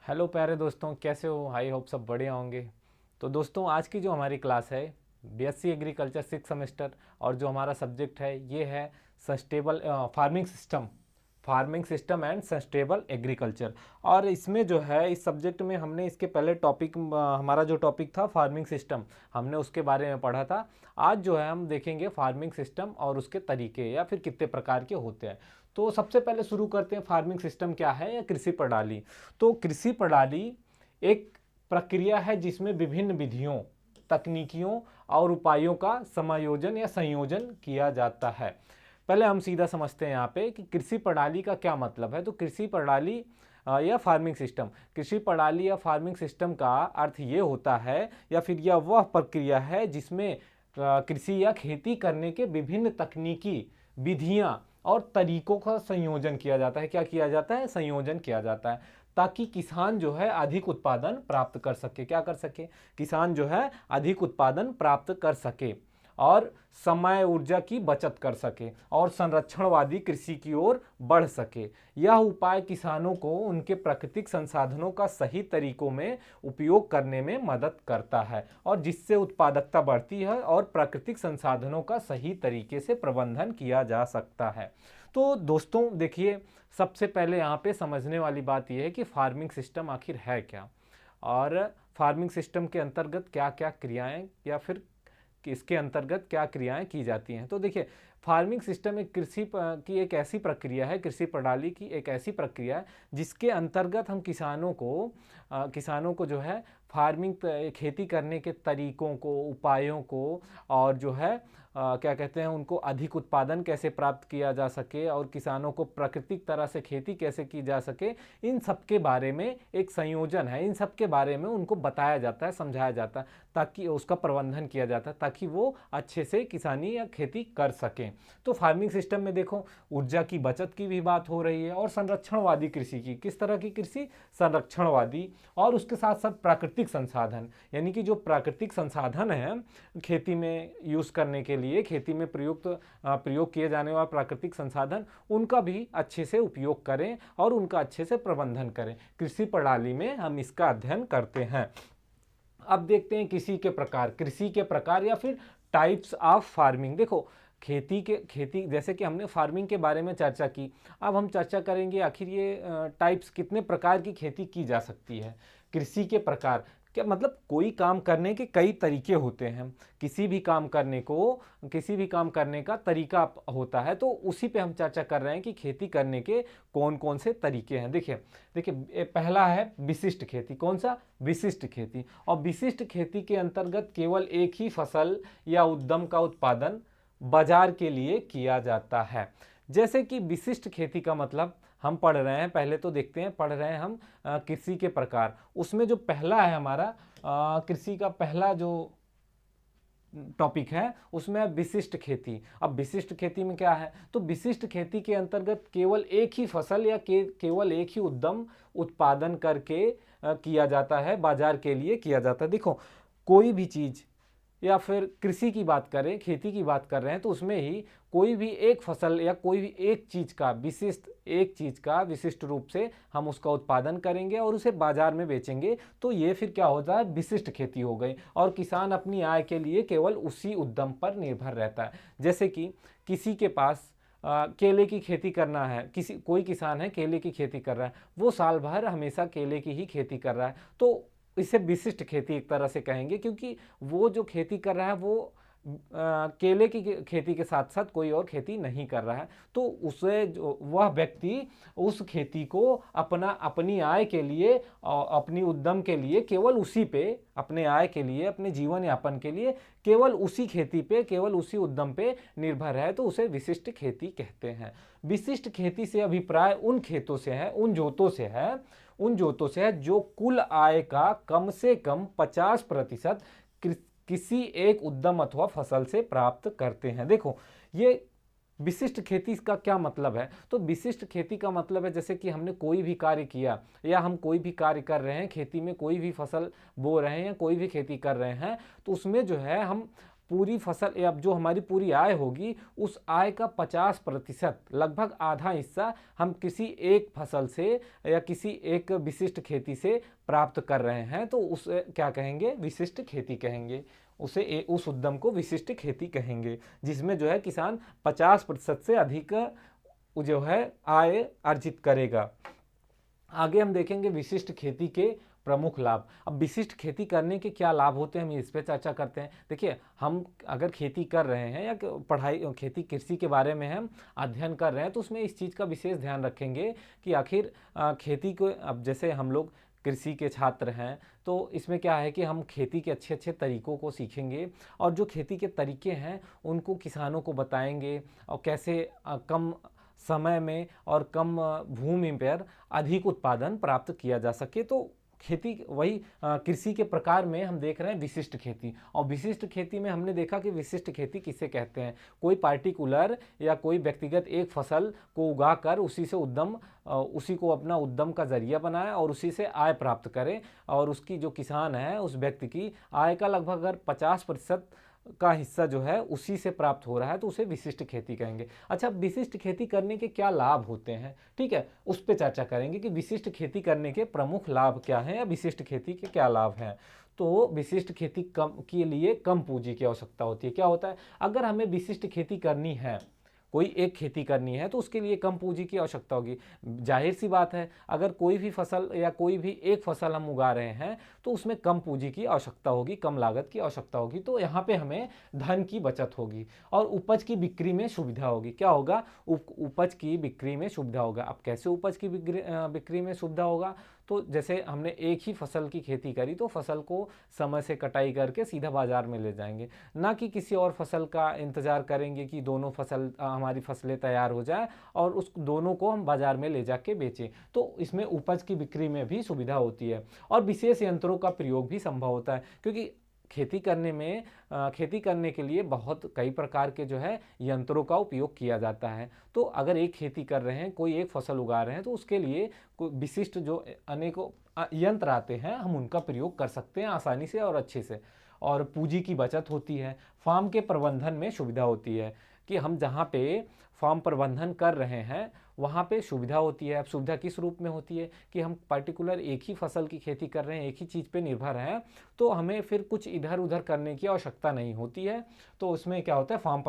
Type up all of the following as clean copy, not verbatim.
Hello प्यारे दोस्तों, कैसे हो? आई होप सब बढ़िया होंगे। तो दोस्तों, आज की जो हमारी क्लास है बीएससी एग्रीकल्चर 6 सेमेस्टर, और जो हमारा सब्जेक्ट है ये है sustainable farming system and sustainable agriculture. और इसमें जो है इस सब्जेक्ट में हमने इसके पहले टॉपिक, हमारा जो टॉपिक था फार्मिंग सिस्टम, हमने उसके बारे में पढ़ा था। आज जो है हम देखेंगे फार्मिंग सिस्टम और उसके तरीके या फिर कितने प्रकार के होते हैं। तो सबसे पहले शुरू करते हैं, फार्मिंग सिस्टम क्या है या कृषि प्रणाली। तो कृषि प्रणाली एक प्रक्रिया है जिसमें विभिन्न विधियों, तकनीकियों और उपायों का समायोजन या संयोजन किया जाता है। पहले हम सीधा समझते हैं यहाँ पे कि कृषि प्रणाली का क्या मतलब है। तो कृषि प्रणाली या फार्मिंग सिस्टम, कृषि प्रणाली या फार्मिंग सिस्टम का अर्थ ये होता है या फिर यह वह प्रक्रिया है जिसमें कृषि या खेती करने के विभिन्न तकनीकी विधियां और तरीकों का संयोजन किया जाता है। क्या किया जाता है? संयोजन किया जाता है, ताकि किसान जो है अधिक उत्पादन प्राप्त कर सके। क्या कर सके? किसान जो है अधिक उत्पादन प्राप्त कर सके और समय ऊर्जा की बचत कर सके और संरक्षणवादी कृषि की ओर बढ़ सके। यह उपाय किसानों को उनके प्राकृतिक संसाधनों का सही तरीकों में उपयोग करने में मदद करता है, और जिससे उत्पादकता बढ़ती है और प्राकृतिक संसाधनों का सही तरीके से प्रबंधन किया जा सकता है। तो दोस्तों देखिए, सबसे पहले यहाँ पे समझने वाली बात यह है कि फार्मिंग सिस्टम आखिर है क्या, और फार्मिंग सिस्टम के अंतर्गत क्या क्या क्रियाएं या फिर कि इसके अंतर्गत क्या क्रियाएं की जाती हैं। तो देखिए, फार्मिंग सिस्टम एक कृषि की एक ऐसी प्रक्रिया है, कृषि प्रणाली की एक ऐसी प्रक्रिया है जिसके अंतर्गत हम किसानों को जो है फार्मिंग, खेती करने के तरीकों को, उपायों को, और जो है क्या कहते हैं, उनको अधिक उत्पादन कैसे प्राप्त किया जा सके और किसानों को प्राकृतिक तरह से खेती कैसे की जा सके, इन सब के बारे में एक संयोजन है। इन सब के बारे में उनको बताया जाता है, समझाया जाता है, ताकि उसका प्रबंधन किया जाता है ताकि वो अच्छे से किसानी या खेती कर सकें। तो फार्मिंग सिस्टम में देखो, ऊर्जा की बचत की भी बात हो रही है और संरक्षणवादी कृषि की। किस तरह की कृषि? संरक्षणवादी। और उसके साथ साथ प्राकृतिक संसाधन, यानी कि जो प्राकृतिक संसाधन है खेती में यूज़ करने के लिए, खेती में प्रयोग किए जाने वाले प्राकृतिक संसाधन, उनका भी अच्छे से उपयोग करें और उनका अच्छे से प्रबंधन करें। कृषि प्रणाली में हम इसका अध्ययन करते हैं। अब देखते हैं कृषि के प्रकार या फिर टाइप्स ऑफ फार्मिंग। देखो, खेती जैसे कि हमने फार्मिंग के बारे में चर्चा की, अब हम चर्चा करेंगे आखिर ये टाइप्स, कितने प्रकार की खेती की जा सकती है। कृषि के प्रकार क्या मतलब? कोई काम करने के कई तरीके होते हैं। किसी भी काम करने का तरीका होता है, तो उसी पे हम चर्चा कर रहे हैं कि खेती करने के कौन कौन से तरीके हैं। देखिए देखिए, पहला है विशिष्ट खेती। कौन सा? विशिष्ट खेती। और विशिष्ट खेती के अंतर्गत केवल एक ही फसल या उद्यम का उत्पादन बाजार के लिए किया जाता है। जैसे कि विशिष्ट खेती का मतलब हम पढ़ रहे हैं, पहले तो देखते हैं, पढ़ रहे हैं हम कृषि के प्रकार। उसमें जो पहला है हमारा कृषि का पहला जो टॉपिक है उसमें विशिष्ट खेती। अब विशिष्ट खेती में क्या है? तो विशिष्ट खेती के अंतर्गत केवल एक ही फसल या केवल एक ही उद्यम उत्पादन करके किया जाता है, बाजार के लिए किया जाता है। देखो, कोई भी चीज़ या फिर कृषि की बात करें, खेती की बात कर रहे हैं, तो उसमें ही कोई भी एक फसल या कोई भी एक चीज़ का विशिष्ट रूप से हम उसका उत्पादन करेंगे और उसे बाजार में बेचेंगे, तो ये फिर क्या होता है? विशिष्ट खेती हो गई। और किसान अपनी आय के लिए केवल उसी उद्यम पर निर्भर रहता है। जैसे कि किसी के पास केले की खेती करना है, कोई किसान है केले की खेती कर रहा है, वो साल भर हमेशा केले की ही खेती कर रहा है, तो इसे विशिष्ट खेती एक तरह से कहेंगे, क्योंकि वो जो खेती कर रहा है वो केले की खेती के साथ साथ कोई और खेती नहीं कर रहा है। तो उसे जो वह व्यक्ति उस खेती को अपनी आय के लिए और अपनी उद्यम के लिए केवल उसी पे, अपने आय के लिए, अपने जीवन यापन के लिए केवल उसी खेती पे, केवल उसी उद्यम पे निर्भर है, तो उसे विशिष्ट खेती कहते हैं। विशिष्ट खेती से अभिप्राय उन खेतों से है, उन जोतों से है जो कुल आय का कम से कम 50% किसी एक उद्यम अथवा फसल से प्राप्त करते हैं। देखो, ये विशिष्ट खेती का क्या मतलब है? तो विशिष्ट खेती का मतलब है, जैसे कि हमने कोई भी कार्य किया या हम कोई भी कार्य कर रहे हैं, खेती में कोई भी फसल बो रहे हैं या कोई भी खेती कर रहे हैं, तो उसमें जो है हम पूरी फसल या जो हमारी पूरी आय होगी उस आय का 50% लगभग आधा हिस्सा हम किसी एक फसल से या किसी एक विशिष्ट खेती से प्राप्त कर रहे हैं, तो उसे क्या कहेंगे? विशिष्ट खेती कहेंगे। उस उद्यम को विशिष्ट खेती कहेंगे, जिसमें जो है किसान 50% से अधिक जो है आय अर्जित करेगा। आगे हम देखेंगे विशिष्ट खेती के प्रमुख लाभ। अब विशिष्ट खेती करने के क्या लाभ होते हैं, हम इस पे चर्चा करते हैं। देखिए, हम अगर खेती कर रहे हैं या पढ़ाई खेती कृषि के बारे में हम अध्ययन कर रहे हैं, तो उसमें इस चीज़ का विशेष ध्यान रखेंगे कि आखिर खेती को, अब जैसे हम लोग कृषि के छात्र हैं तो इसमें क्या है कि हम खेती के अच्छे अच्छे तरीकों को सीखेंगे और जो खेती के तरीके हैं उनको किसानों को बताएंगे और कैसे कम समय में और कम भूमि पर अधिक उत्पादन प्राप्त किया जा सके। तो खेती वही कृषि के प्रकार में हम देख रहे हैं विशिष्ट खेती। और विशिष्ट खेती में हमने देखा कि विशिष्ट खेती किसे कहते हैं? कोई पार्टिकुलर या कोई व्यक्तिगत एक फसल को उगाकर उसी को अपना उद्यम का जरिया बनाए और उसी से आय प्राप्त करे, और उसकी जो किसान है उस व्यक्ति की आय का लगभग अगर 50% का हिस्सा जो है उसी से प्राप्त हो रहा है, तो उसे विशिष्ट खेती कहेंगे। अच्छा, विशिष्ट खेती करने के क्या लाभ होते हैं, ठीक है, उस पर चर्चा करेंगे कि विशिष्ट खेती करने के प्रमुख लाभ क्या हैं या विशिष्ट खेती के क्या लाभ हैं। तो विशिष्ट खेती के लिए कम पूंजी की आवश्यकता होती है। क्या होता है, अगर हमें विशिष्ट खेती करनी है, कोई एक खेती करनी है, तो उसके लिए कम पूंजी की आवश्यकता होगी। जाहिर सी बात है, अगर कोई भी फसल या कोई भी एक फसल हम उगा रहे हैं तो उसमें कम पूंजी की आवश्यकता होगी, कम लागत की आवश्यकता होगी। तो यहाँ पे हमें धन की बचत होगी और उपज की बिक्री में सुविधा होगी। क्या होगा? उपज की बिक्री में सुविधा होगा। अब कैसे उपज की बिक्री में सुविधा होगा? तो जैसे हमने एक ही फसल की खेती करी तो फसल को समय से कटाई करके सीधा बाजार में ले जाएंगे, ना कि किसी और फसल का इंतजार करेंगे कि दोनों हमारी फसलें तैयार हो जाए और उस दोनों को हम बाजार में ले जाके बेचें। तो इसमें उपज की बिक्री में भी सुविधा होती है और विशेष यंत्रों का प्रयोग भी संभव होता है, क्योंकि खेती करने के लिए बहुत कई प्रकार के जो है यंत्रों का उपयोग किया जाता है। तो अगर एक खेती कर रहे हैं, कोई एक फसल उगा रहे हैं, तो उसके लिए कोई विशिष्ट जो अनेकों यंत्र आते हैं हम उनका प्रयोग कर सकते हैं आसानी से और अच्छे से। और पूंजी की बचत होती है। फार्म के प्रबंधन में सुविधा होती है कि हम जहाँ पे फार्म प्रबंधन कर रहे हैं वहाँ पे सुविधा होती है। अब सुविधा किस रूप में होती है कि हम पर्टिकुलर एक ही फसल की खेती कर रहे हैं, एक ही चीज़ पे निर्भर हैं, तो हमें फिर कुछ इधर उधर करने की आवश्यकता नहीं होती है। तो उसमें क्या होता है, फार्म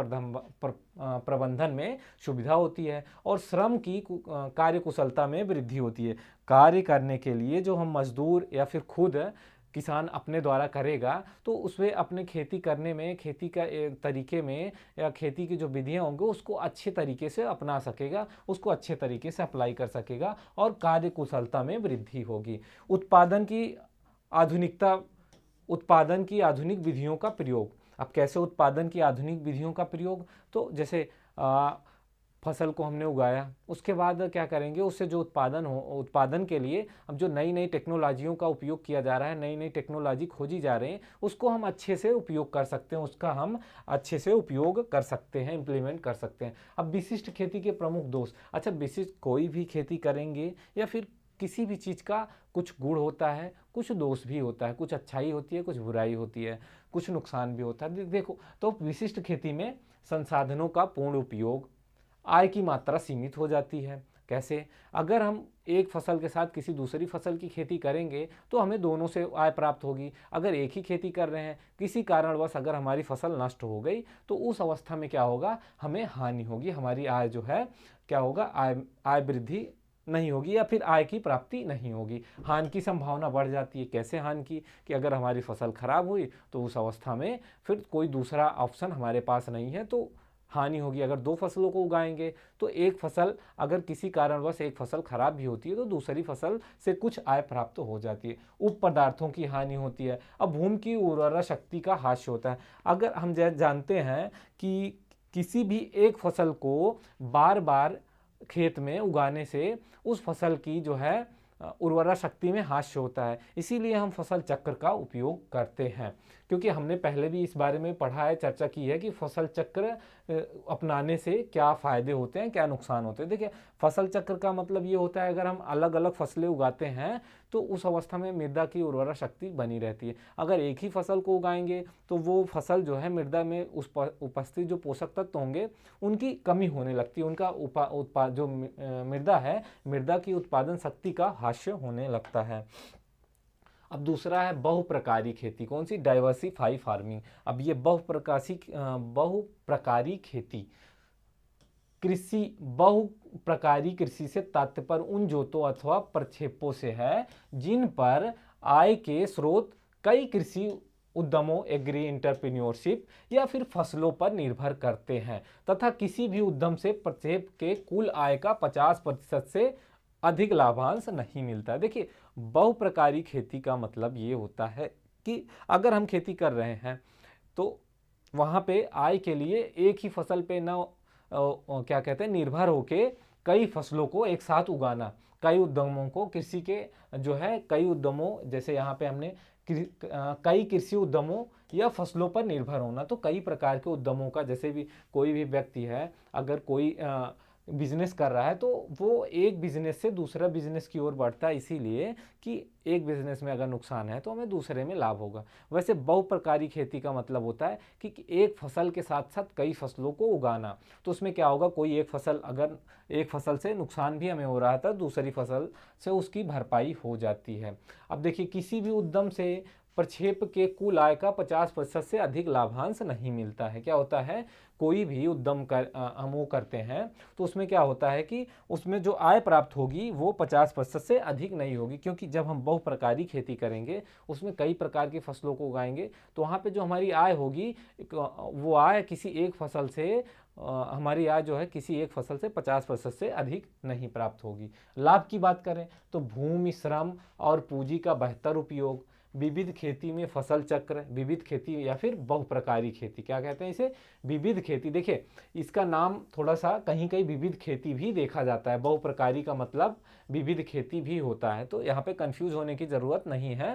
प्रबंधन में सुविधा होती है और श्रम की कार्यकुशलता में वृद्धि होती है। कार्य करने के लिए जो हम मजदूर या फिर खुद किसान अपने द्वारा करेगा, तो उसमें अपने खेती करने में, खेती का तरीके में या खेती की जो विधियाँ होंगी उसको अच्छे तरीके से अपना सकेगा, उसको अच्छे तरीके से अप्लाई कर सकेगा और कार्य कुशलता में वृद्धि होगी। उत्पादन की आधुनिक विधियों का प्रयोग। अब कैसे उत्पादन की आधुनिक विधियों का प्रयोग? तो जैसे फसल को हमने उगाया, उसके बाद क्या करेंगे, उससे जो उत्पादन के लिए अब जो नई नई टेक्नोलॉजियों का उपयोग किया जा रहा है, नई नई टेक्नोलॉजी खोजी जा रहे हैं, उसको हम अच्छे से उपयोग कर सकते हैं, उसका हम अच्छे से उपयोग कर सकते हैं, इम्प्लीमेंट कर सकते हैं। अब विशिष्ट खेती के प्रमुख दोष। अच्छा, विशिष्ट कोई भी खेती करेंगे या फिर किसी भी चीज़ का कुछ गुण होता है, कुछ दोष भी होता है, कुछ अच्छाई होती है, कुछ बुराई होती है, कुछ नुकसान भी होता है। देखो, तो विशिष्ट खेती में संसाधनों का पूर्ण उपयोग, आय की मात्रा सीमित हो जाती है। कैसे? अगर हम एक फसल के साथ किसी दूसरी फसल की खेती करेंगे तो हमें दोनों से आय प्राप्त होगी। अगर एक ही खेती कर रहे हैं, किसी कारणवश अगर हमारी फसल नष्ट हो गई तो उस अवस्था में क्या होगा, हमें हानि होगी, हमारी आय जो है क्या होगा, आय वृद्धि नहीं होगी या फिर आय की प्राप्ति नहीं होगी, हानि की संभावना बढ़ जाती है। कैसे हानि की? कि अगर हमारी फसल खराब हुई तो उस अवस्था में फिर कोई दूसरा ऑप्शन हमारे पास नहीं है, तो हानि होगी। अगर दो फसलों को उगाएंगे तो एक फसल, अगर किसी कारणवश एक फसल खराब भी होती है तो दूसरी फसल से कुछ आय प्राप्त हो जाती है। उप पदार्थों की हानि होती है। अब भूमि की उर्वरा शक्ति का ह्रास होता है। अगर हम जानते हैं कि किसी भी एक फसल को बार बार खेत में उगाने से उस फसल की जो है उर्वरा शक्ति में ह्रास होता है, इसीलिए हम फसल चक्र का उपयोग करते हैं। क्योंकि हमने पहले भी इस बारे में पढ़ा है, चर्चा की है कि फसल चक्र अपनाने से क्या फ़ायदे होते हैं, क्या नुकसान होते हैं। देखिए, फसल चक्र का मतलब ये होता है, अगर हम अलग अलग फसलें उगाते हैं तो उस अवस्था में मृदा की उर्वरा शक्ति बनी रहती है। अगर एक ही फसल को उगाएंगे तो वो फसल जो है मृदा में उपस्थित जो पोषक तत्व होंगे उनकी कमी होने लगती है, उनका जो मृदा है, मृदा की उत्पादन शक्ति का ह्रास होने लगता है। अब दूसरा है बहुप्रकारी खेती। कौन सी? Diversify farming. अब ये बहुप्रकारी खेती, बहुप्रकारी कृषि से तात्पर्य उन जोतों अथवा प्रक्षेपों से है जिन पर आय के स्रोत कई कृषि उद्यमों, एग्री एंटरप्रेन्योरशिप या फिर फसलों पर निर्भर करते हैं तथा किसी भी उद्यम से प्रक्षेप के कुल आय का 50% से अधिक लाभांश नहीं मिलता है। देखिए, बहुप्रकारी खेती का मतलब ये होता है कि अगर हम खेती कर रहे हैं तो वहाँ पे आय के लिए एक ही फसल पे ना क्या कहते हैं, निर्भर होके कई फसलों को एक साथ उगाना, कई उद्यमों को, कृषि के जो है कई उद्यमों, जैसे यहाँ पे हमने कई कृषि उद्यमों या फसलों पर निर्भर होना। तो कई प्रकार के उद्यमों का, जैसे भी कोई भी व्यक्ति है अगर कोई बिजनेस कर रहा है तो वो एक बिजनेस से दूसरा बिजनेस की ओर बढ़ता है, इसीलिए कि एक बिजनेस में अगर नुकसान है तो हमें दूसरे में लाभ होगा। वैसे बहुप्रकारी खेती का मतलब होता है कि एक फसल के साथ साथ कई फसलों को उगाना। तो उसमें क्या होगा, कोई एक फसल, अगर एक फसल से नुकसान भी हमें हो रहा था, दूसरी फसल से उसकी भरपाई हो जाती है। अब देखिए, किसी भी उद्यम से प्रक्षेप के कुल आय का 50% से अधिक लाभांश नहीं मिलता है। क्या होता है, कोई भी उद्यम हम वो करते हैं तो उसमें क्या होता है कि उसमें जो आय प्राप्त होगी वो 50% से अधिक नहीं होगी, क्योंकि जब हम बहुप्रकारी खेती करेंगे, उसमें कई प्रकार की फसलों को उगाएंगे, तो वहाँ पे जो हमारी आय होगी वो आय किसी एक फसल से हमारी आय जो है किसी एक फसल से 50% से अधिक नहीं प्राप्त होगी। लाभ की बात करें तो भूमि, श्रम और पूंजी का बेहतर उपयोग, विविध खेती में फसल चक्र, विविध खेती या फिर बहुप्रकारी खेती, क्या कहते हैं इसे, विविध खेती। देखिए, इसका नाम थोड़ा सा कहीं कहीं विविध खेती भी देखा जाता है, बहुप्रकारी का मतलब विविध खेती भी होता है, तो यहाँ पे कंफ्यूज होने की ज़रूरत नहीं है।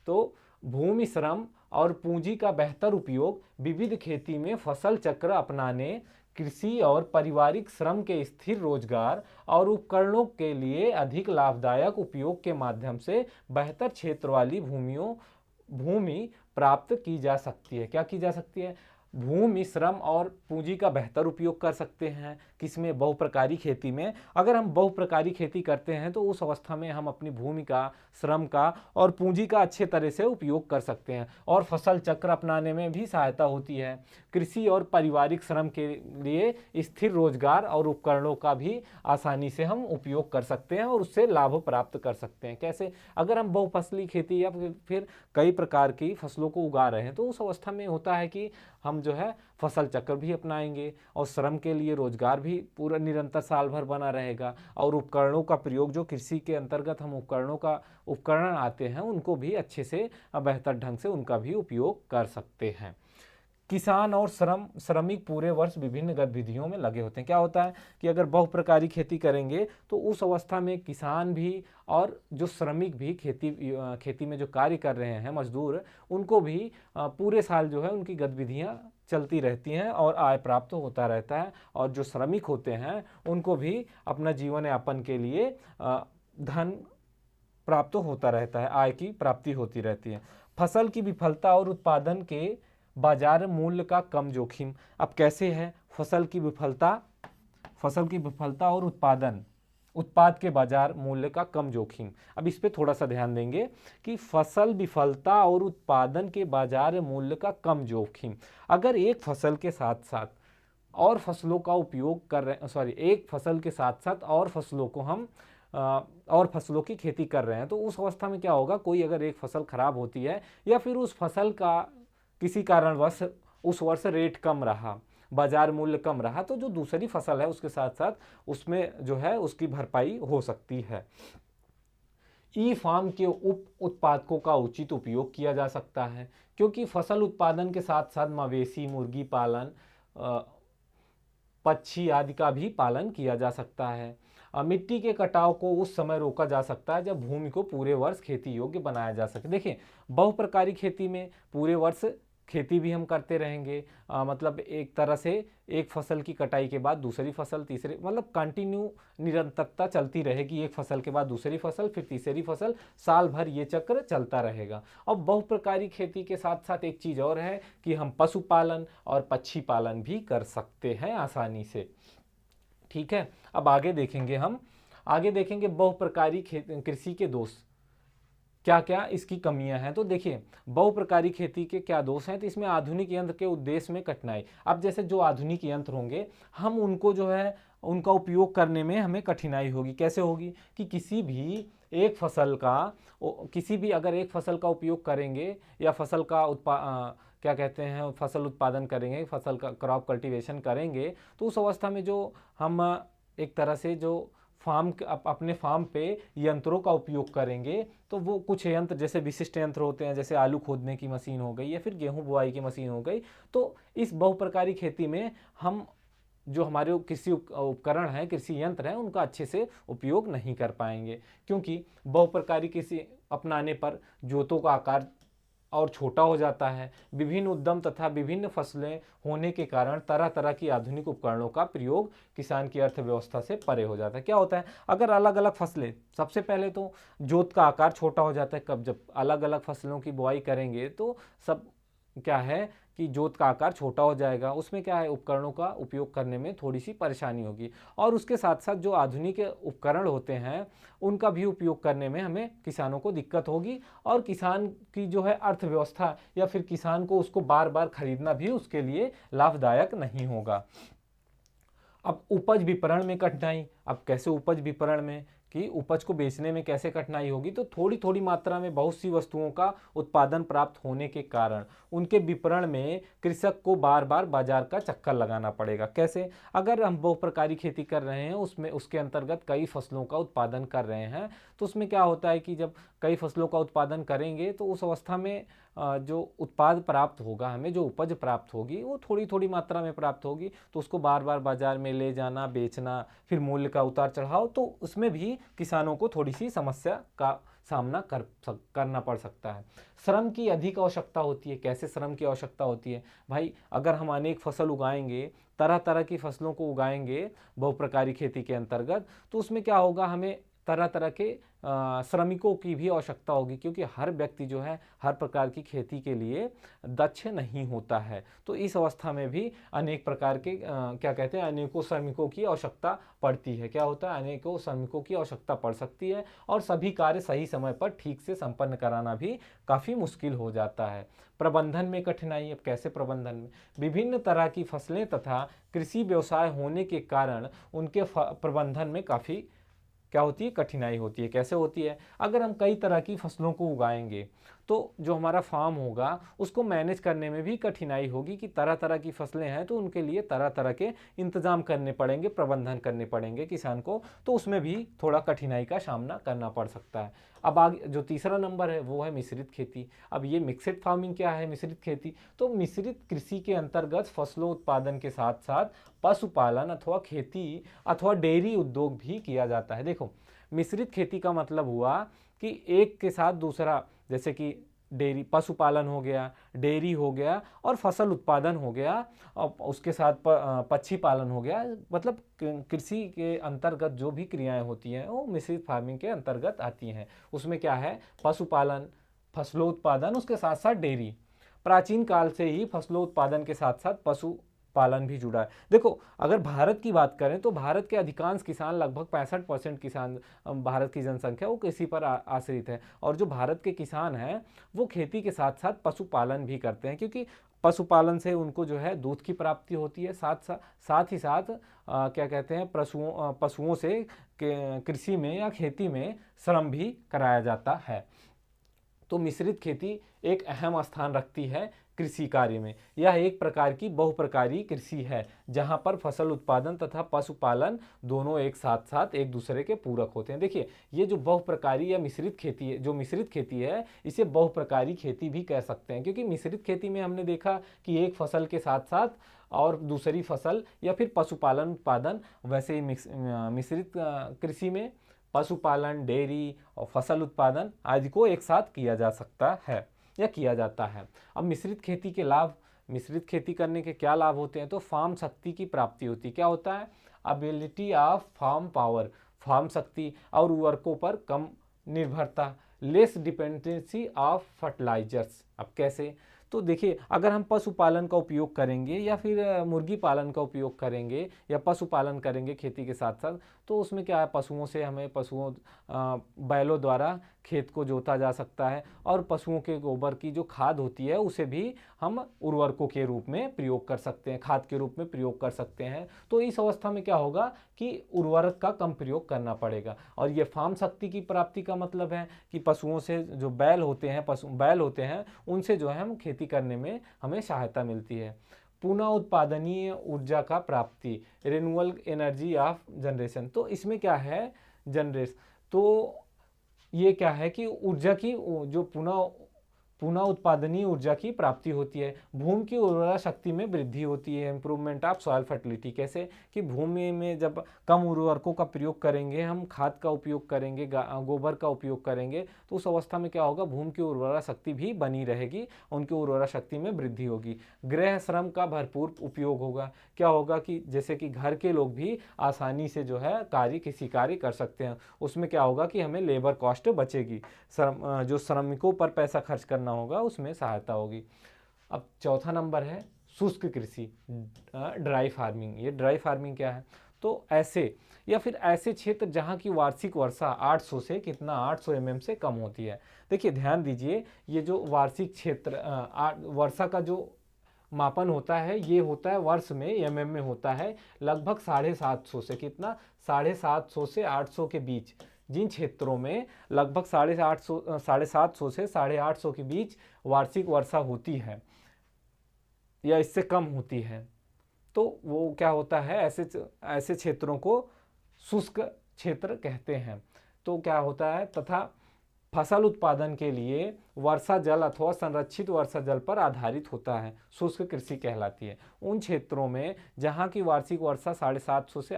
तो भूमि, श्रम और पूंजी का बेहतर उपयोग, विविध खेती में फसल चक्र अपनाने, कृषि और पारिवारिक श्रम के स्थिर रोजगार और उपकरणों के लिए अधिक लाभदायक उपयोग के माध्यम से बेहतर क्षेत्र वाली भूमि प्राप्त की जा सकती है। क्या की जा सकती है? भूमि, श्रम और पूंजी का बेहतर उपयोग कर सकते हैं। किसमें? बहुप्रकारी खेती में। अगर हम बहुप्रकारी खेती करते हैं तो उस अवस्था में हम अपनी भूमि का, श्रम का और पूंजी का अच्छे तरह से उपयोग कर सकते हैं और फसल चक्र अपनाने में भी सहायता होती है। कृषि और पारिवारिक श्रम के लिए स्थिर रोजगार और उपकरणों का भी आसानी से हम उपयोग कर सकते हैं और उससे लाभ प्राप्त कर सकते हैं। कैसे? अगर हम बहुफसली खेती या फिर कई प्रकार की फसलों को उगा रहे हैं तो उस अवस्था में होता है कि हम जो है फसल चक्र भी अपनाएंगे और श्रम के लिए रोजगार भी पूरा निरंतर साल भर बना रहेगा और उपकरणों का प्रयोग, जो कृषि के अंतर्गत हम उपकरण आते हैं उनको भी अच्छे से, बेहतर ढंग से उनका भी उपयोग कर सकते हैं। किसान और श्रमिक पूरे वर्ष विभिन्न गतिविधियों में लगे होते हैं। क्या होता है कि अगर बहुप्रकारी खेती करेंगे तो उस अवस्था में किसान भी और जो श्रमिक भी खेती में जो कार्य कर रहे हैं, मजदूर, उनको भी पूरे साल जो है उनकी गतिविधियां चलती रहती हैं और आय प्राप्त होता रहता है। और जो श्रमिक होते हैं उनको भी अपना जीवन यापन के लिए धन प्राप्त होता रहता है, आय की प्राप्ति होती रहती है। फसल की विफलता और उत्पादन के बाजार मूल्य का कम जोखिम। अब कैसे है? फसल की विफलता और उत्पाद के बाजार मूल्य का कम जोखिम। अब इस पे थोड़ा सा ध्यान देंगे कि फसल विफलता और उत्पादन के बाजार मूल्य का कम जोखिम। अगर एक फसल के साथ साथ और फसलों का उपयोग कर रहे एक फसल के साथ साथ और फसलों को हम और फसलों की खेती कर रहे हैं तो उस अवस्था में क्या होगा, कोई अगर एक फसल खराब होती है या फिर उस फसल का किसी कारणवश उस वर्ष रेट कम रहा, बाजार मूल्य कम रहा, तो जो दूसरी फसल है उसके साथ साथ उसमें जो है उसकी भरपाई हो सकती है। ई फार्म के उप उत्पादकों का उचित उपयोग किया जा सकता है, क्योंकि फसल उत्पादन के साथ साथ मवेशी, मुर्गी पालन, पक्षी आदि का भी पालन किया जा सकता है। मिट्टी के कटाव को उस समय रोका जा सकता है जब भूमि को पूरे वर्ष खेती योग्य बनाया जा सके। देखिए, बहुप्रकारी खेती में पूरे वर्ष खेती भी हम करते रहेंगे, मतलब एक तरह से एक फसल की कटाई के बाद दूसरी फसल, तीसरी, मतलब कंटिन्यू निरंतरता चलती रहेगी, एक फसल के बाद दूसरी फसल, फिर तीसरी फसल, साल भर ये चक्र चलता रहेगा। और बहुप्रकारी खेती के साथ साथ एक चीज़ और है कि हम पशुपालन और पक्षी पालन भी कर सकते हैं आसानी से। ठीक है, अब आगे देखेंगे हम, आगे देखेंगे बहुप्रकारी कृषि के दोष, क्या क्या इसकी कमियां हैं। तो देखिए, बहुप्रकारी खेती के क्या दोष हैं, तो इसमें आधुनिक यंत्र के उद्देश्य में कठिनाई। अब जैसे जो आधुनिक यंत्र होंगे, हम उनको जो है उनका उपयोग करने में हमें कठिनाई होगी। कैसे होगी कि किसी भी एक फसल का, किसी भी अगर एक फसल का उपयोग करेंगे या फसल का क्या कहते हैं, फसल उत्पादन करेंगे, फसल का क्रॉप कल्टीवेशन करेंगे, तो उस अवस्था में जो हम एक तरह से जो अपने फार्म पे यंत्रों का उपयोग करेंगे, तो वो कुछ यंत्र जैसे विशिष्ट यंत्र होते हैं, जैसे आलू खोदने की मशीन हो गई या फिर गेहूं बुआई की मशीन हो गई। तो इस बहुप्रकारी खेती में हम जो हमारे कृषि उपकरण हैं, कृषि यंत्र हैं, उनका अच्छे से उपयोग नहीं कर पाएंगे, क्योंकि बहुप्रकारी कृषि अपनाने पर जोतों का आकार और छोटा हो जाता है। विभिन्न उद्यम तथा विभिन्न फसलें होने के कारण तरह तरह की आधुनिक उपकरणों का प्रयोग किसान की अर्थव्यवस्था से परे हो जाता है। क्या होता है, अगर अलग अलग फसलें, सबसे पहले तो जोत का आकार छोटा हो जाता है। कब जब अलग अलग फसलों की बुआई करेंगे तो सब क्या है कि जोत का आकार छोटा हो जाएगा, उसमें क्या है, उपकरणों का उपयोग करने में थोड़ी सी परेशानी होगी। और उसके साथ साथ जो आधुनिक उपकरण होते हैं उनका भी उपयोग करने में हमें किसानों को दिक्कत होगी, और किसान की जो है अर्थव्यवस्था या फिर किसान को उसको बार बार खरीदना भी उसके लिए लाभदायक नहीं होगा। अब उपज विपणन में कठिनाई। अब कैसे उपज विपणन में, कि उपज को बेचने में कैसे कठिनाई होगी, तो थोड़ी थोड़ी मात्रा में बहुत सी वस्तुओं का उत्पादन प्राप्त होने के कारण उनके विपणन में कृषक को बार बार बाजार का चक्कर लगाना पड़ेगा। कैसे, अगर हम बहुप्रकारी खेती कर रहे हैं, उसमें उसके अंतर्गत कई फसलों का उत्पादन कर रहे हैं, तो उसमें क्या होता है कि जब कई फसलों का उत्पादन करेंगे तो उस अवस्था में जो उत्पाद प्राप्त होगा, हमें जो उपज प्राप्त होगी वो थोड़ी थोड़ी मात्रा में प्राप्त होगी, तो उसको बार बार बाजार में ले जाना, बेचना, फिर मूल्य का उतार चढ़ाव, तो उसमें भी किसानों को थोड़ी सी समस्या का सामना करना पड़ सकता है। श्रम की अधिक आवश्यकता होती है। कैसे श्रम की आवश्यकता होती है भाई, अगर हम अनेक फसल उगाएंगे, तरह तरह की फसलों को उगाएंगे बहुप्रकारी खेती के अंतर्गत, तो उसमें क्या होगा, हमें तरह तरह के श्रमिकों की भी आवश्यकता होगी, क्योंकि हर व्यक्ति जो है हर प्रकार की खेती के लिए दक्ष नहीं होता है। तो इस अवस्था में भी अनेक प्रकार के क्या कहते हैं, अनेकों श्रमिकों की आवश्यकता पड़ती है। क्या होता है, अनेकों श्रमिकों की आवश्यकता पड़ सकती है, और सभी कार्य सही समय पर ठीक से संपन्न कराना भी काफ़ी मुश्किल हो जाता है। प्रबंधन में कठिनाई। अब कैसे प्रबंधन में, विभिन्न तरह की फसलें तथा कृषि व्यवसाय होने के कारण उनके प्रबंधन में काफ़ी क्या होती है, कठिनाई होती है। कैसे होती है, अगर हम कई तरह की फसलों को उगाएंगे तो जो हमारा फार्म होगा उसको मैनेज करने में भी कठिनाई होगी, कि तरह तरह की फसलें हैं तो उनके लिए तरह तरह के इंतजाम करने पड़ेंगे, प्रबंधन करने पड़ेंगे किसान को, तो उसमें भी थोड़ा कठिनाई का सामना करना पड़ सकता है। अब आगे जो तीसरा नंबर है वो है मिश्रित खेती। अब ये मिक्सड फार्मिंग क्या है, मिश्रित खेती, तो मिश्रित कृषि के अंतर्गत फसलों उत्पादन के साथ साथ पशुपालन अथवा खेती अथवा डेयरी उद्योग भी किया जाता है। देखो, मिश्रित खेती का मतलब हुआ कि एक के साथ दूसरा, जैसे कि डेयरी, पशुपालन हो गया, डेयरी हो गया, और फसल उत्पादन हो गया, और उसके साथ पक्षी पालन हो गया, मतलब कृषि के अंतर्गत जो भी क्रियाएं होती हैं वो मिश्रित फार्मिंग के अंतर्गत आती हैं। उसमें क्या है, पशुपालन, फसलों उत्पादन, उसके साथ साथ डेयरी। प्राचीन काल से ही फसलों उत्पादन के साथ साथ पशु पालन भी जुड़ा है। देखो, अगर भारत की बात करें तो भारत के अधिकांश किसान, लगभग 65% किसान, भारत की जनसंख्या वो कृषि पर आश्रित है, और जो भारत के किसान हैं वो खेती के साथ साथ पशुपालन भी करते हैं, क्योंकि पशुपालन से उनको जो है दूध की प्राप्ति होती है, साथ ही साथ क्या कहते हैं, पशुओं से कृषि में या खेती में श्रम भी कराया जाता है। तो मिश्रित खेती एक अहम स्थान रखती है कृषि कार्य में। यह एक प्रकार की बहुप्रकारी कृषि है, जहां पर फसल उत्पादन तथा पशुपालन दोनों एक साथ साथ एक दूसरे के पूरक होते हैं। देखिए, ये जो बहुप्रकारी या मिश्रित खेती है, जो मिश्रित खेती है, इसे बहुप्रकारी खेती भी कह सकते हैं, क्योंकि मिश्रित खेती में हमने देखा कि एक फसल के साथ साथ और दूसरी फसल या फिर पशुपालन उत्पादन, वैसे ही मिश्रित कृषि में पशुपालन, डेयरी और फसल उत्पादन आदि को एक साथ किया जा सकता है। या किया जाता है। अब मिश्रित खेती के लाभ, मिश्रित खेती करने के क्या लाभ होते हैं, तो फार्म शक्ति की प्राप्ति होती है। क्या होता है, ability of farm power, farm शक्ति और उर्वरकों पर कम निर्भरता, लेस डिपेंडेंसी ऑफ फर्टिलाइजर्स। अब कैसे, तो देखिए अगर हम पशुपालन का उपयोग करेंगे या फिर मुर्गी पालन का उपयोग करेंगे या पशुपालन करेंगे खेती के साथ साथ, तो उसमें क्या है, पशुओं से हमें बैलों द्वारा खेत को जोता जा सकता है और पशुओं के गोबर की जो खाद होती है उसे भी हम उर्वरकों के रूप में प्रयोग कर सकते हैं, खाद के रूप में प्रयोग कर सकते हैं। तो इस अवस्था में क्या होगा कि उर्वरक का कम प्रयोग करना पड़ेगा। और ये फार्म शक्ति की प्राप्ति का मतलब है कि पशुओं से जो बैल होते हैं उनसे जो है हम खेती करने में हमें सहायता मिलती है। पुनः उत्पादनीय ऊर्जा का प्राप्ति, रिन्यूएबल एनर्जी ऑफ जनरेशन। तो इसमें क्या है, तो ये क्या है कि ऊर्जा की जो पुनः उत्पादनीय ऊर्जा की प्राप्ति होती है। भूमि की उर्वरा शक्ति में वृद्धि होती है, इंप्रूवमेंट ऑफ सॉइल फर्टिलिटी। कैसे कि भूमि में जब कम उर्वरकों का प्रयोग करेंगे, हम खाद का उपयोग करेंगे, गोबर का उपयोग करेंगे, तो उस अवस्था में क्या होगा, भूमि की उर्वरा शक्ति भी बनी रहेगी, उनकी उर्वरा शक्ति में वृद्धि होगी। गृह श्रम का भरपूर उपयोग होगा। क्या होगा कि जैसे कि घर के लोग भी आसानी से जो है किसी कार्य कर सकते हैं, उसमें क्या होगा कि हमें लेबर कॉस्ट बचेगी, जो श्रमिकों पर पैसा खर्च करना होगा उसमें सहायता होगी। अब चौथा नंबर है शुष्क कृषि, ड्राई फार्मिंग। ये ड्राई फार्मिंग क्या है, तो ऐसे क्षेत्र जहां की वार्षिक वर्षा 800 से 800 mm से कम होती है। देखिए ध्यान दीजिए, ये जो वार्षिक क्षेत्र वर्षा का जो मापन होता है ये होता है वर्ष में, mm में होता है, लगभग 750 से 750 से 800 के बीच। जिन क्षेत्रों में लगभग 750 से 850 के बीच वार्षिक वर्षा होती है या इससे कम होती है, तो वो क्या होता है, ऐसे क्षेत्रों को शुष्क क्षेत्र कहते हैं। तो क्या होता है, तथा फसल उत्पादन के लिए वर्षा जल अथवा संरक्षित वर्षा जल पर आधारित होता है, शुष्क कृषि कहलाती है। उन क्षेत्रों में जहां की वार्षिक वर्षा 750 से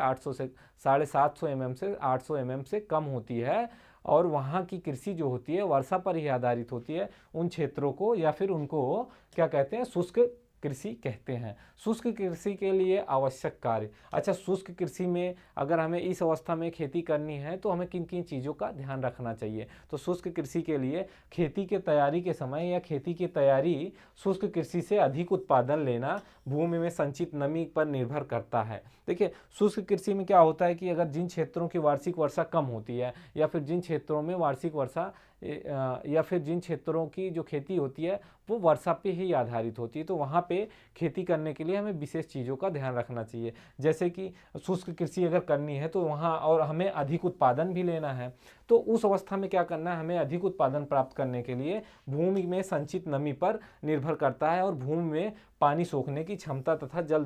750 mm से 800 mm से कम होती है और वहां की कृषि जो होती है वर्षा पर ही आधारित होती है, उन क्षेत्रों को या फिर उनको क्या कहते हैं, शुष्क कृषि कहते हैं। शुष्क कृषि के लिए आवश्यक कार्य। अच्छा, शुष्क कृषि में अगर हमें इस अवस्था में खेती करनी है तो हमें किन किन चीज़ों का ध्यान रखना चाहिए, तो शुष्क कृषि के लिए खेती के तैयारी के समय या खेती की तैयारी शुष्क कृषि से अधिक उत्पादन लेना भूमि में संचित नमी पर निर्भर करता है। देखिए शुष्क कृषि में क्या होता है कि अगर जिन क्षेत्रों की वार्षिक वर्षा कम होती है या फिर जिन क्षेत्रों में वार्षिक वर्षा या फिर जिन क्षेत्रों की जो खेती होती है वो वर्षा पे ही आधारित होती है, तो वहाँ पे खेती करने के लिए हमें विशेष चीज़ों का ध्यान रखना चाहिए। जैसे कि शुष्क कृषि अगर करनी है तो वहाँ और हमें अधिक उत्पादन भी लेना है, तो उस अवस्था में क्या करना है, हमें अधिक उत्पादन प्राप्त करने के लिए भूमि में संचित नमी पर निर्भर करता है और भूमि में पानी सोखने की क्षमता तथा जल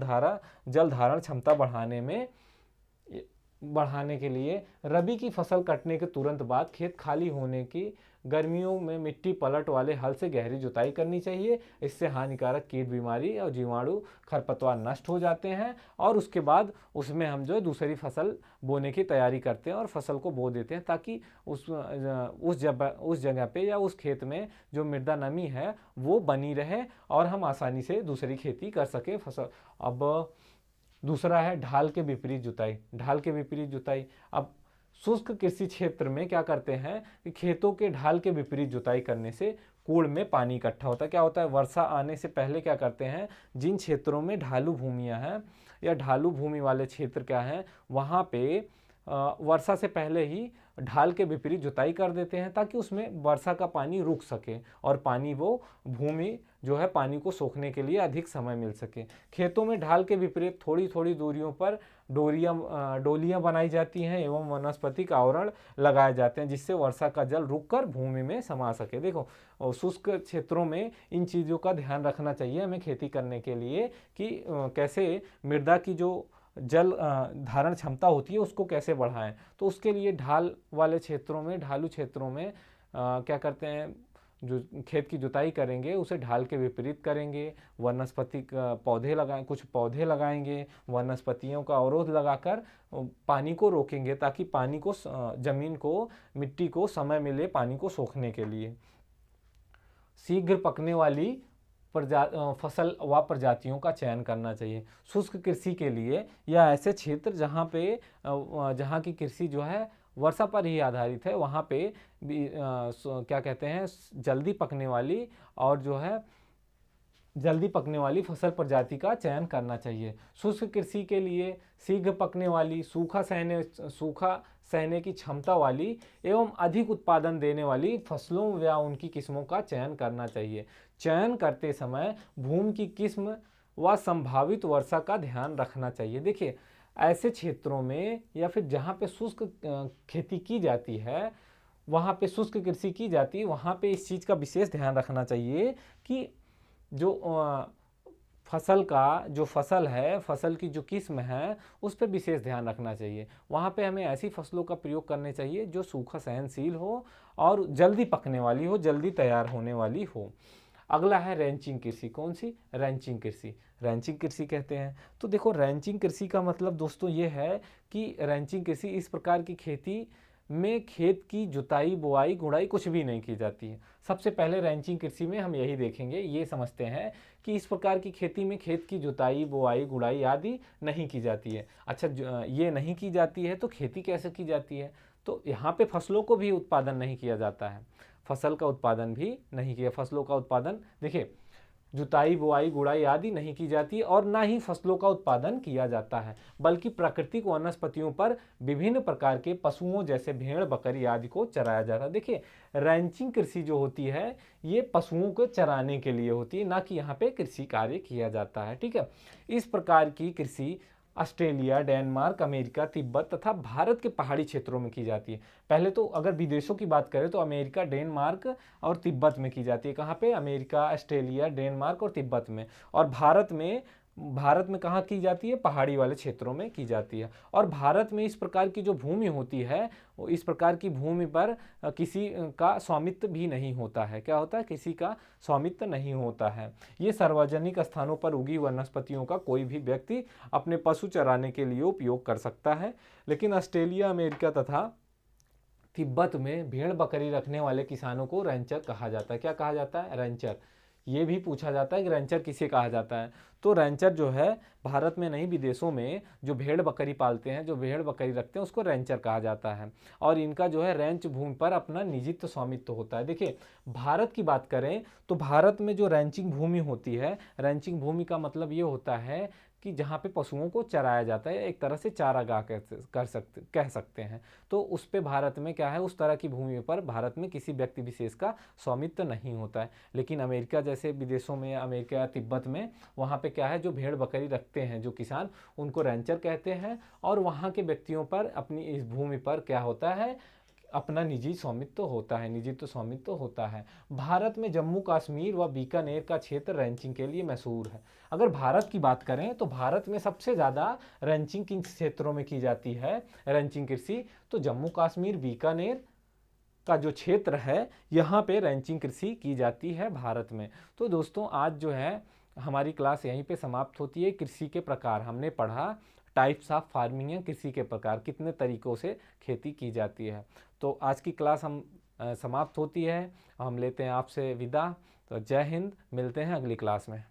धारण क्षमता बढ़ाने के लिए रबी की फसल कटने के तुरंत बाद खेत खाली होने की गर्मियों में मिट्टी पलट वाले हल से गहरी जुताई करनी चाहिए। इससे हानिकारक कीट, बीमारी और जीवाणु, खरपतवार नष्ट हो जाते हैं और उसके बाद उसमें हम जो दूसरी फसल बोने की तैयारी करते हैं और फसल को बो देते हैं, ताकि उस जगह पे या उस खेत में जो मृदा नमी है वो बनी रहे और हम आसानी से दूसरी खेती कर सके फसल। अब दूसरा है ढाल के विपरीत जुताई। अब शुष्क कृषि क्षेत्र में क्या करते हैं कि खेतों के ढाल के विपरीत जुताई करने से कूड़ में पानी इकट्ठा होता है। क्या होता है, वर्षा आने से पहले क्या करते हैं, जिन क्षेत्रों में ढालू भूमियां हैं या ढालू भूमि वाले क्षेत्र क्या हैं, वहाँ पे वर्षा से पहले ही ढाल के विपरीत जुताई कर देते हैं ताकि उसमें वर्षा का पानी रुक सके और पानी वो भूमि जो है पानी को सोखने के लिए अधिक समय मिल सके। खेतों में ढाल के विपरीत थोड़ी थोड़ी दूरियों पर डोलियां बनाई जाती हैं एवं वनस्पतिक आवरण लगाए जाते हैं जिससे वर्षा का जल रुककर भूमि में समा सके। देखो शुष्क क्षेत्रों में इन चीज़ों का ध्यान रखना चाहिए हमें खेती करने के लिए कि कैसे मृदा की जो जल धारण क्षमता होती है उसको कैसे बढ़ाएं। तो उसके लिए ढालू क्षेत्रों में क्या करते हैं, जो खेत की जुताई करेंगे उसे ढाल के विपरीत करेंगे, वनस्पतिक कुछ पौधे लगाएंगे, वनस्पतियों का अवरोध लगाकर पानी को रोकेंगे ताकि पानी को मिट्टी को समय मिले पानी को सोखने के लिए। शीघ्र पकने वाली फसल व प्रजातियों का चयन करना चाहिए। शुष्क कृषि के लिए या ऐसे क्षेत्र जहाँ की कृषि जो है वर्षा पर ही आधारित है, वहाँ पे भी क्या कहते हैं, जल्दी पकने वाली और जो है जल्दी पकने वाली फसल प्रजाति का चयन करना चाहिए। शुष्क कृषि के लिए शीघ्र पकने वाली, सूखा सहने की क्षमता वाली एवं अधिक उत्पादन देने वाली फसलों या उनकी किस्मों का चयन करना चाहिए। चयन करते समय भूमि की किस्म व संभावित वर्षा का ध्यान रखना चाहिए। देखिए, ऐसे क्षेत्रों में या फिर जहाँ पे शुष्क खेती की जाती है, वहाँ पे शुष्क कृषि की जाती है, वहाँ पे इस चीज़ का विशेष ध्यान रखना चाहिए कि जो फसल है, फसल की जो किस्म है, उस पर विशेष ध्यान रखना चाहिए। वहाँ पे हमें ऐसी फसलों का प्रयोग करने चाहिए जो सूखा सहनशील हो और जल्दी पकने वाली हो, जल्दी तैयार होने वाली हो। अगला है रैंचिंग कृषि। कौन सी? रैंचिंग कृषि। रैंचिंग कृषि कहते हैं। तो देखो, रैंचिंग कृषि का मतलब दोस्तों ये है कि रैंचिंग कृषि इस प्रकार की खेती में खेत की जुताई, बुआई, गुड़ाई कुछ भी नहीं की जाती है। सबसे पहले रैंचिंग कृषि में हम यही देखेंगे, ये समझते हैं कि इस प्रकार की खेती में खेत की जुताई, बुआई, गुड़ाई आदि नहीं की जाती है। अच्छा, ये नहीं की जाती है तो खेती कैसे की जाती है? तो यहाँ पे फसलों को भी उत्पादन नहीं किया जाता है, फसल का उत्पादन भी नहीं किया, फसलों का उत्पादन, देखिए, जुताई, बुआई, गुड़ाई आदि नहीं की जाती और ना ही फसलों का उत्पादन किया जाता है, बल्कि प्राकृतिक वनस्पतियों पर विभिन्न प्रकार के पशुओं जैसे भेड़, बकरी आदि को चराया जाता है। देखिए, रैंचिंग कृषि जो होती है ये पशुओं को चराने के लिए होती है, ना कि यहाँ पे कृषि कार्य किया जाता है। ठीक है, इस प्रकार की कृषि ऑस्ट्रेलिया, डेनमार्क, अमेरिका, तिब्बत तथा भारत के पहाड़ी क्षेत्रों में की जाती है। पहले तो अगर विदेशों की बात करें तो अमेरिका, डेनमार्क और तिब्बत में की जाती है। कहाँ पे? अमेरिका, ऑस्ट्रेलिया, डेनमार्क और तिब्बत में। और भारत में कहाँ की जाती है? पहाड़ी वाले क्षेत्रों में की जाती है। और भारत में इस प्रकार की जो भूमि होती है, वो इस प्रकार की भूमि पर किसी का स्वामित्व भी नहीं होता है। क्या होता है? किसी का स्वामित्व नहीं होता है। ये सार्वजनिक स्थानों पर उगी वनस्पतियों का कोई भी व्यक्ति अपने पशु चराने के लिए उपयोग कर सकता है। लेकिन ऑस्ट्रेलिया, अमेरिका तथा तिब्बत में भेड़ बकरी रखने वाले किसानों को रैंचर कहा जाता है। क्या कहा जाता है? रैंचर। ये भी पूछा जाता है कि रैंचर किसे कहा जाता है। तो रैंचर जो है भारत में नहीं, विदेशों में जो भेड़ बकरी पालते हैं, जो भेड़ बकरी रखते हैं, उसको रैंचर कहा जाता है। और इनका जो है रैंच भूमि पर अपना निजित्व स्वामित्व होता है। देखिए, भारत की बात करें तो भारत में जो रैंचिंग भूमि होती है, रैंचिंग भूमि का मतलब ये होता है कि जहाँ पे पशुओं को चराया जाता है, एक तरह से चारागाह कह सकते हैं। तो उस पे भारत में क्या है, उस तरह की भूमि पर भारत में किसी व्यक्ति विशेष का स्वामित्व नहीं होता है। लेकिन अमेरिका जैसे विदेशों में, अमेरिका या तिब्बत में, वहाँ पे क्या है, जो भेड़ बकरी रखते हैं जो किसान, उनको रैंचर कहते हैं। और वहाँ के व्यक्तियों पर अपनी इस भूमि पर क्या होता है, अपना निजी स्वामित्व होता है, निजित्व स्वामित्व होता है। भारत में जम्मू कश्मीर व बीकानेर का क्षेत्र रैंचिंग के लिए मशहूर है। अगर भारत की बात करें तो भारत में सबसे ज़्यादा रैंचिंग किन क्षेत्रों में की जाती है, रैंचिंग कृषि? तो जम्मू कश्मीर, बीकानेर का जो क्षेत्र है, यहाँ पे रैंचिंग कृषि की जाती है भारत में। तो दोस्तों, आज जो है हमारी क्लास यहीं पे समाप्त होती है। कृषि के प्रकार हमने पढ़ा, टाइप्स ऑफ फार्मिंग है, कृषि के प्रकार, कितने तरीक़ों से खेती की जाती है। तो आज की क्लास हम समाप्त होती है, हम लेते हैं आपसे विदा। तो जय हिंद, मिलते हैं अगली क्लास में।